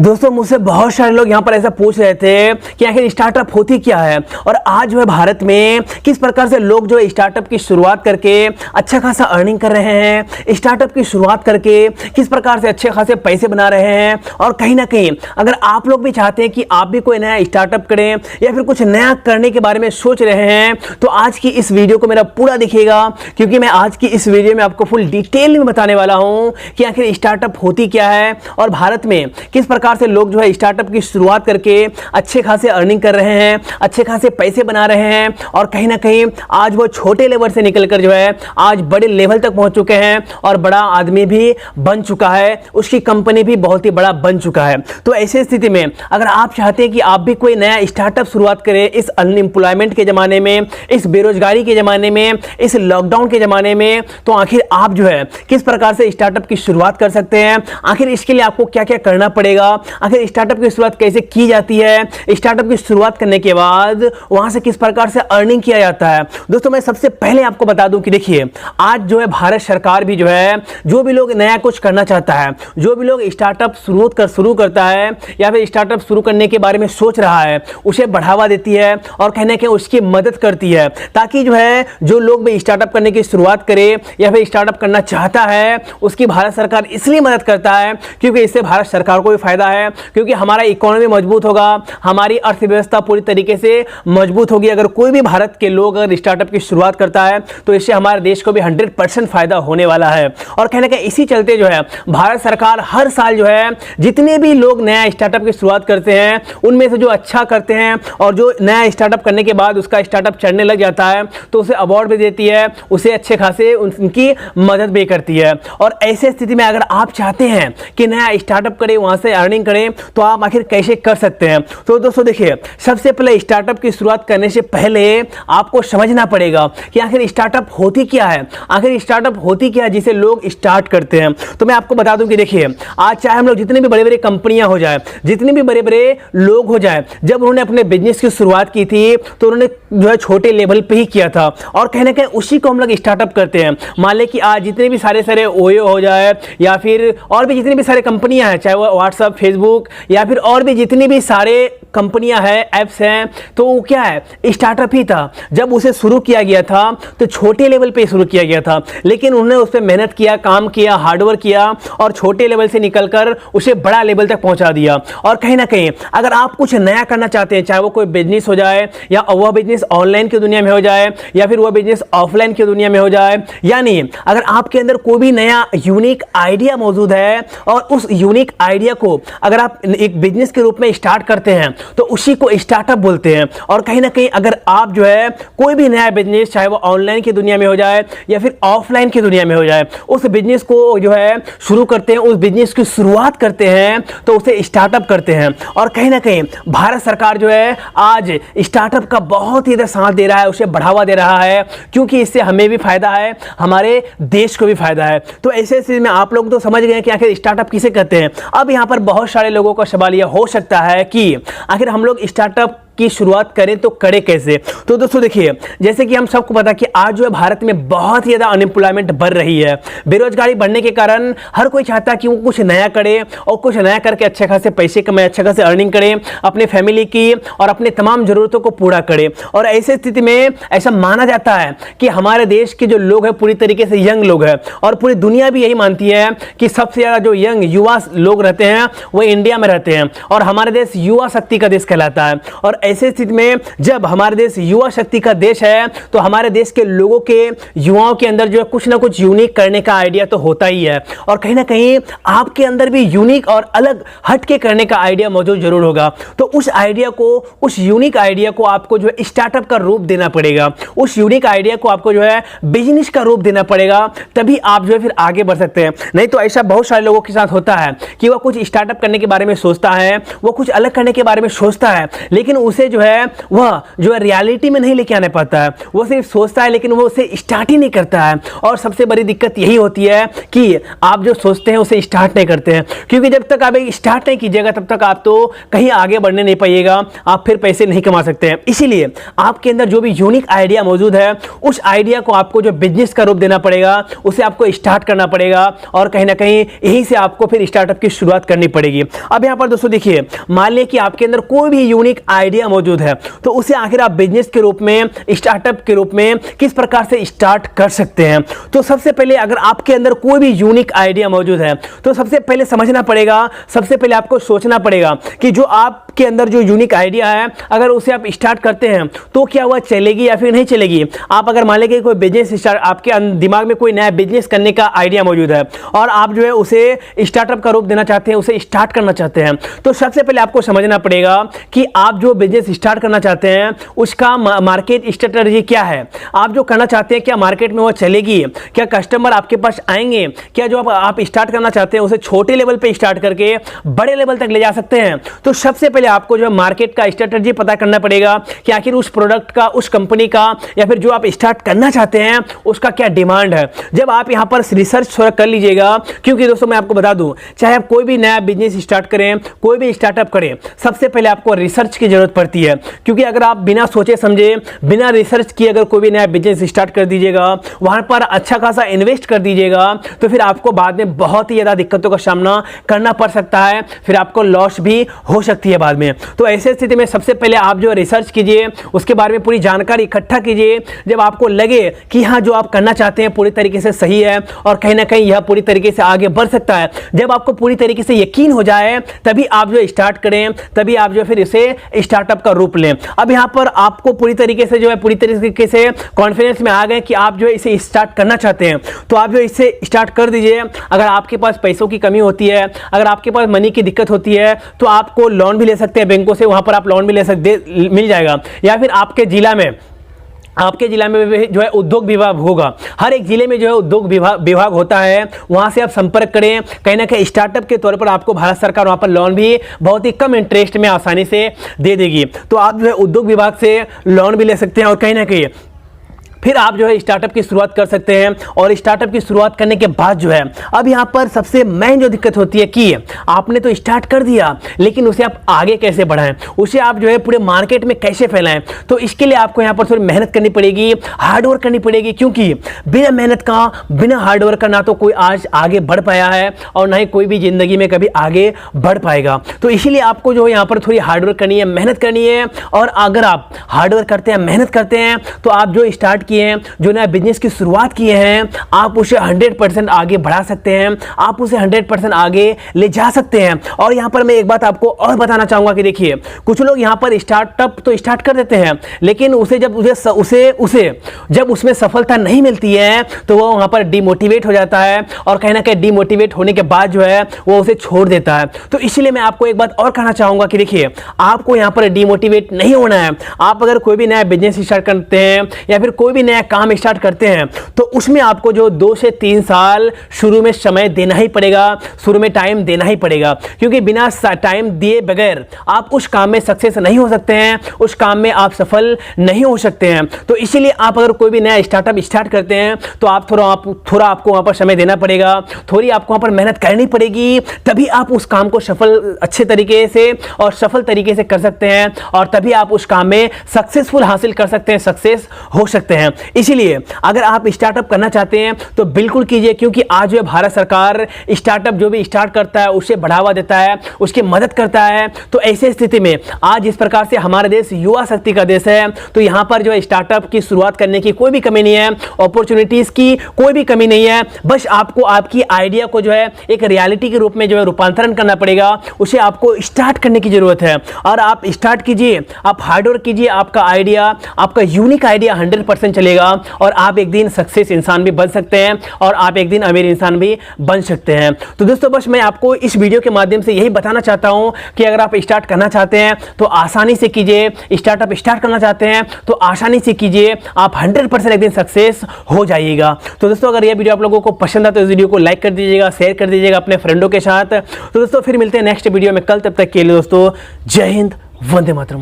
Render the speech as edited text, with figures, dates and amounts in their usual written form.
दोस्तों मुझसे बहुत सारे लोग यहाँ पर ऐसा पूछ रहे थे कि आखिर स्टार्टअप होती क्या है और आज जो है भारत में किस प्रकार से लोग जो है स्टार्टअप की शुरुआत करके अच्छा खासा अर्निंग कर रहे हैं, स्टार्टअप की शुरुआत करके किस प्रकार से अच्छे खासे पैसे बना रहे हैं। और कहीं ना कहीं अगर आप लोग भी चाहते हैं कि आप भी कोई नया स्टार्टअप करें या फिर कुछ नया करने के बारे में सोच रहे हैं तो आज की इस वीडियो को मेरा पूरा देखिएगा, क्योंकि मैं आज की इस वीडियो में आपको फुल डिटेल में बताने वाला हूँ कि आखिर स्टार्टअप होती क्या है और भारत में किस प्रकार से लोग जो है स्टार्टअप की शुरुआत करके अच्छे खासे अर्निंग कर रहे हैं, अच्छे खासे पैसे बना रहे हैं और कहीं ना कहीं आज वो छोटे लेवल से निकलकर जो है आज बड़े लेवल तक पहुंच चुके हैं और बड़ा आदमी भी बन चुका है, उसकी कंपनी भी बहुत ही बड़ा बन चुका है। तो ऐसी स्थिति में अगर आप चाहते हैं कि आप भी कोई नया स्टार्टअप शुरुआत करें इस अनएम्प्लॉयमेंट के जमाने में, इस बेरोजगारी के जमाने में, इस लॉकडाउन के जमाने में, तो आखिर आप जो है किस प्रकार से स्टार्टअप की शुरुआत कर सकते हैं, आखिर इसके लिए आपको क्या क्या करना पड़ेगा, आखिर स्टार्टअप की शुरुआत कैसे की जाती है, स्टार्टअप की शुरुआत करने के बाद वहां से किस प्रकार से अर्निंग किया जाता है। दोस्तों मैं सबसे पहले आपको बता दूं कि देखिए आज जो है भारत सरकार भी जो है जो भी लोग नया कुछ करना चाहता है, जो भी लोग स्टार्टअप शुरू करता है या फिर स्टार्टअप शुरू करने के बारे में सोच रहा है उसे बढ़ावा देती है और कहने के उसकी मदद करती है, ताकि जो है जो लोग भी स्टार्टअप करने की शुरुआत करे या फिर स्टार्टअप करना चाहता है उसकी भारत सरकार इसलिए मदद करता है क्योंकि इससे भारत सरकार को भी फायदा है, क्योंकि हमारा इकोनॉमी मजबूत होगा, हमारी अर्थव्यवस्था पूरी तरीके से मजबूत होगी। अगर कोई भी भारत के लोग अगर स्टार्टअप की शुरुआत करता है तो इससे हमारे देश को भी 100% फायदा होने वाला है। और कहने का इसी चलते जो है भारत सरकार हर साल जो है जितने भी लोग नया स्टार्टअप की शुरुआत करते हैं उनमें से जो अच्छा करते हैं और जो नया स्टार्टअप करने के बाद उसका स्टार्टअप चढ़ने लग जाता है तो उसे अवार्ड भी देती है, उसे अच्छे खासे उनकी मदद भी करती है। और ऐसे स्थिति में अगर आप चाहते हैं कि नया स्टार्टअप करें, वहां से अर्निंग करें, तो आप आखिर कैसे कर सकते हैं। तो दोस्तों देखिए सबसे पहले स्टार्टअप की शुरुआत करने से पहले आपको समझना पड़ेगा कि आखिर स्टार्टअप होती क्या है, आखिर स्टार्टअप होती क्या है जिसे लोग स्टार्ट करते हैं। तो मैं आपको बता दूं कि देखिए आज चाहे हम लोग जितने भी बड़े बड़े कंपनियां हो जाए, जितने भी बड़े बड़े लोग हो जाए, जब उन्होंने अपने बिजनेस की शुरुआत की थी तो उन्होंने जो है छोटे लेवल पे ही किया था और कहीं ना कहीं उसी को हम लोग स्टार्टअप करते हैं। मान ले कि आज जितने भी सारे ओयो हो जाए या फिर और भी जितनी भी सारे कंपनियां हैं, चाहे वो व्हाट्सएप, फेसबुक या फिर और भी जितनी भी सारे कंपनियां हैं, ऐप्स हैं, तो वो क्या है स्टार्टअप ही था। जब उसे शुरू किया गया था तो छोटे लेवल पे शुरू किया गया था, लेकिन उन्होंने उस पर मेहनत किया, काम किया, हार्डवर्क किया और छोटे लेवल से निकलकर उसे बड़ा लेवल तक पहुंचा दिया। और कहीं ना कहीं अगर आप कुछ नया करना चाहते हैं, चाहे वो कोई बिजनेस हो जाए या वह बिजनेस ऑनलाइन की दुनिया में हो जाए या फिर वह बिजनेस ऑफलाइन की दुनिया में हो जाए, यानी अगर आपके अंदर कोई भी नया यूनिक आइडिया मौजूद है और उस यूनिक आइडिया को अगर आप एक बिजनेस के रूप में स्टार्ट करते हैं तो उसी को स्टार्टअप बोलते हैं। और कहीं ना कहीं अगर आप जो है कोई भी नया बिजनेस, चाहे वो ऑनलाइन की दुनिया में हो जाए या फिर ऑफलाइन की दुनिया में हो जाए, उस बिजनेस को जो है शुरू करते हैं, उस बिजनेस की शुरुआत करते हैं तो उसे स्टार्टअप करते हैं। और कहीं ना कहीं भारत सरकार जो है आज स्टार्टअप का बहुत ही साथ दे रहा है, उसे बढ़ावा दे रहा है, क्योंकि इससे हमें भी फायदा है, हमारे देश को भी फायदा है। तो ऐसे स्थिति में आप लोग तो समझ गए कि आखिर स्टार्टअप किसे कहते हैं। अब यहां पर बहुत सारे लोगों का सवाल यह हो सकता है कि आखिर हम लोग स्टार्टअप की शुरुआत करें तो करें कैसे। तो दोस्तों देखिए जैसे कि हम सबको पता कि आज जो है भारत में बहुत ही ज्यादा अनएम्प्लॉयमेंट बढ़ रही है, बेरोजगारी बढ़ने के कारण हर कोई चाहता है कि वो कुछ नया करे और कुछ नया करके अच्छे खासे पैसे कमाए, अच्छे खासे अर्निंग करे, अपने फैमिली की और अपने तमाम जरूरतों को पूरा करे। और ऐसे स्थिति में ऐसा माना जाता है कि हमारे देश के जो लोग हैं पूरी तरीके से यंग लोग हैं और पूरी दुनिया भी यही मानती है कि सबसे ज्यादा जो यंग युवा लोग रहते हैं वो इंडिया में रहते हैं और हमारे देश युवा शक्ति का देश कहलाता है। और ऐसे स्थिति में जब हमारे देश युवा शक्ति का देश है तो हमारे देश के लोगों के, युवाओं के अंदर जो है कुछ ना कुछ यूनिक करने का आइडिया तो होता ही है और कहीं ना कहीं आपके अंदर भी यूनिक और अलग हटके करने का आइडिया मौजूद जरूर होगा। तो उस आइडिया को, उस यूनिक आइडिया को आपको जो है स्टार्टअप का रूप देना पड़ेगा, उस यूनिक आइडिया को आपको जो है बिजनेस का रूप देना पड़ेगा, तभी आप जो है फिर आगे बढ़ सकते हैं। नहीं तो ऐसा बहुत सारे लोगों के साथ होता है कि वह कुछ स्टार्टअप करने के बारे में सोचता है, वो कुछ अलग करने के बारे में सोचता है, लेकिन उसे जो है वह जो है रियलिटी में नहीं लेके आने पाता है, वो सिर्फ सोचता है लेकिन वो उसे स्टार्ट ही नहीं करता है। और सबसे बड़ी दिक्कत यही होती है कि आप जो सोचते हैं उसे स्टार्ट नहीं करते हैं, क्योंकि जब तक आप स्टार्ट नहीं कीजिएगा तब तक आप तो कहीं आगे बढ़ने नहीं पाइएगा, आप फिर पैसे नहीं कमा सकते हैं। इसीलिए आपके अंदर जो भी यूनिक आइडिया मौजूद है उस आइडिया को आपको जो बिजनेस का रूप देना पड़ेगा, उसे आपको स्टार्ट करना पड़ेगा और कहीं ना कहीं यहीं से आपको फिर स्टार्टअप की शुरुआत करनी पड़ेगी। अब यहां पर दोस्तों देखिए, मान लें कि आपके अंदर कोई भी यूनिक आइडिया मौजूद है तो उसे आखिर आप बिजनेस के रूप में, स्टार्टअप के रूप में किस प्रकार से स्टार्ट कर सकते हैं। तो सबसे पहले अगर आपके अंदर कोई भी यूनिक आइडिया मौजूद है तो सबसे पहले समझना पड़ेगा, सबसे पहले आपको सोचना पड़ेगा कि जो आपके अंदर जो यूनिक आइडिया है अगर उसे आप स्टार्ट करते हैं तो क्या वह चलेगी या फिर नहीं चलेगी। आप अगर मान लें कि कोई बिजनेस स्टार्ट, आपके दिमाग में कोई नया बिजनेस करने का आइडिया मौजूद है और आप जो है उसे स्टार्टअप का रूप देना चाहते हैं, उसे स्टार्ट करना चाहते हैं, तो सबसे पहले आपको समझना पड़ेगा कि आप जो बिजनेस स्टार्ट करना चाहते हैं उसका मार्केट स्ट्रेटजी क्या है। आप जो करना चाहते हैं क्या मार्केट में वो चलेगी, क्या कस्टमर आपके पास आएंगे, क्या जो आप स्टार्ट करना चाहते हैं उसे छोटे लेवल पे स्टार्ट करके बड़े लेवल तक ले जा सकते हैं। तो सबसे पहले आपको जो है मार्केट का स्ट्रेटजी पता करना पड़ेगा कि आखिर उस प्रोडक्ट का, उस कंपनी का या फिर जो आप स्टार्ट करना चाहते हैं उसका क्या डिमांड है। जब आप यहां पर रिसर्च थोड़ा कर लीजिएगा, क्योंकि दोस्तों मैं आपको बता दूं, चाहे आप कोई भी नया बिजनेस स्टार्ट करें, कोई भी स्टार्टअप करें, सबसे पहले आपको रिसर्च की जरूरत पड़ती है। क्योंकि अगर आप बिना सोचे समझे, बिना रिसर्च किए अगर कोई भी नया बिजनेस स्टार्ट कर दीजिएगा, वहां पर अच्छा खासा इन्वेस्ट कर दीजिएगा, तो फिर आपको बाद में बहुत ही ज्यादा दिक्कतों का सामना करना पड़ सकता है, फिर आपको लॉस भी हो सकती है बाद में। तो ऐसे स्थिति में सबसे पहले आप जो रिसर्च कीजिए, उसके बारे में पूरी जानकारी इकट्ठा कीजिए। जब आपको लगे कि हाँ जो आप करना चाहते हैं पूरी तरीके से सही है और कहीं ना कहीं यह पूरी तरीके से आगे बढ़ सकता है, जब आपको पूरी तरीके से यकीन हो जाए तभी आप जो स्टार्ट करें, तभी आप जो फिर इसे स्टार्टअप का रूप लें। अब यहां पर आपको पूरी तरीके से जो है पूरी तरीके से कॉन्फिडेंस में आ गए कि आप जो है इसे स्टार्ट करना चाहते हैं, तो आप जो इसे स्टार्ट कर दीजिए। अगर आपके पास पैसों की कमी होती है, अगर आपके पास मनी की दिक्कत होती है तो आपको लोन भी ले सकते हैं बैंकों से, वहां पर आप लोन भी ले सकते, मिल जाएगा। या फिर आपके जिला में जो है उद्योग विभाग होगा, हर एक जिले में जो है उद्योग विभाग होता है, वहां से आप संपर्क करें। कहीं ना कहीं स्टार्टअप के तौर पर आपको भारत सरकार वहां पर लोन भी बहुत ही कम इंटरेस्ट में आसानी से दे देगी, तो आप जो है उद्योग विभाग से लोन भी ले सकते हैं और कहीं ना कहीं फिर आप जो है स्टार्टअप की शुरुआत कर सकते हैं। और स्टार्टअप की शुरुआत करने के बाद जो है अब यहाँ पर सबसे मेन जो दिक्कत होती है कि आपने तो स्टार्ट कर दिया लेकिन उसे आप आगे कैसे बढ़ाएं, उसे आप जो है पूरे मार्केट में कैसे फैलाएं। तो इसके लिए आपको यहाँ पर थोड़ी मेहनत करनी पड़ेगी, हार्डवर्क करनी पड़ेगी, क्योंकि बिना मेहनत का, बिना हार्डवर्क का ना तो कोई आज आगे बढ़ पाया है और ना ही कोई भी जिंदगी में कभी आगे बढ़ पाएगा। तो इसीलिए आपको जो है यहाँ पर थोड़ी हार्डवर्क करनी है, मेहनत करनी है। और अगर आप हार्डवर्क करते हैं, मेहनत करते हैं, तो आप जो स्टार्ट किए हैं, जो नया बिजनेस की शुरुआत किए हैं, आप उसे 100% आगे बढ़ा सकते हैं, आप उसे 100% आगे ले जा सकते हैं। और यहां पर मैं एक बात आपको और बताना चाहूंगा कि देखिए, कुछ लोग यहां पर स्टार्टअप तो स्टार्ट कर देते हैं लेकिन उसे जब उसमें सफलता नहीं मिलती है तो वो वहां पर डिमोटिवेट हो जाता है और कहीं ना कहीं डिमोटिवेट होने के बाद जो है वो उसे छोड़ देता है। तो इसलिए मैं आपको एक बात और कहना चाहूंगा कि देखिए, आपको यहां पर डिमोटिवेट नहीं होना है। आप अगर कोई भी नया बिजनेस स्टार्ट करते हैं या फिर कोई भी नया काम स्टार्ट करते हैं तो उसमें आपको जो 2 से 3 साल शुरू में समय देना ही पड़ेगा, शुरू में टाइम देना ही पड़ेगा, क्योंकि बिना टाइम दिए बगैर आप उस काम में सक्सेस नहीं हो सकते हैं, उस काम में आप सफल नहीं हो सकते हैं। तो इसीलिए आप अगर कोई भी नया स्टार्टअप स्टार्ट करते हैं तो आप थोड़ा आपको वहां पर समय देना पड़ेगा, थोड़ी आपको वहां पर मेहनत करनी पड़ेगी, तभी आप उस काम को अच्छे तरीके से और सफल तरीके से कर सकते हैं और तभी आप उस काम में सक्सेसफुल हासिल कर सकते हैं, सक्सेस हो सकते हैं। इसीलिए अगर आप स्टार्टअप करना चाहते हैं तो बिल्कुल कीजिए, क्योंकि आज जो भारत सरकार स्टार्टअप जो भी स्टार्ट करता है उसे बढ़ावा देता है, उसकी मदद करता है। तो ऐसे स्थिति में आज इस प्रकार से हमारा देश युवा शक्ति का देश है, तो यहां पर जो स्टार्टअप की शुरुआत करने की कोई भी कमी नहीं है, अपॉर्चुनिटीज की कोई भी कमी नहीं है। बस आपको आपकी आइडिया को जो है एक रियलिटी के रूप में जो है रूपांतरण करना पड़ेगा, उसे आपको स्टार्ट करने की जरूरत है। और आप स्टार्ट कीजिए, आप हार्डवर्क कीजिए, आपका आइडिया, आपका यूनिक आइडिया 100% चलेगा और आप एक दिन सक्सेस इंसान भी बन सकते हैं और आप एक दिन अमीर इंसान भी बन सकते हैं। तो दोस्तों, बस मैं आपको इस वीडियो के माध्यम से यही बताना चाहता हूं कि अगर आप स्टार्ट करना चाहते हैं तो आसानी से कीजिए, स्टार्टअप स्टार्ट करना चाहते हैं तो आसानी से कीजिए, आप 100% एक दिन सक्सेस हो जाइएगा। तो दोस्तों, अगर यह वीडियो आप लोगों को पसंद आता तो इस वीडियो को लाइक कर दीजिएगा, शेयर कर दीजिएगा अपने फ्रेंडों के साथ। तो दोस्तों, फिर मिलते हैं नेक्स्ट वीडियो में कल, तब तक के लिए दोस्तों जय हिंद, वंदे मातरम।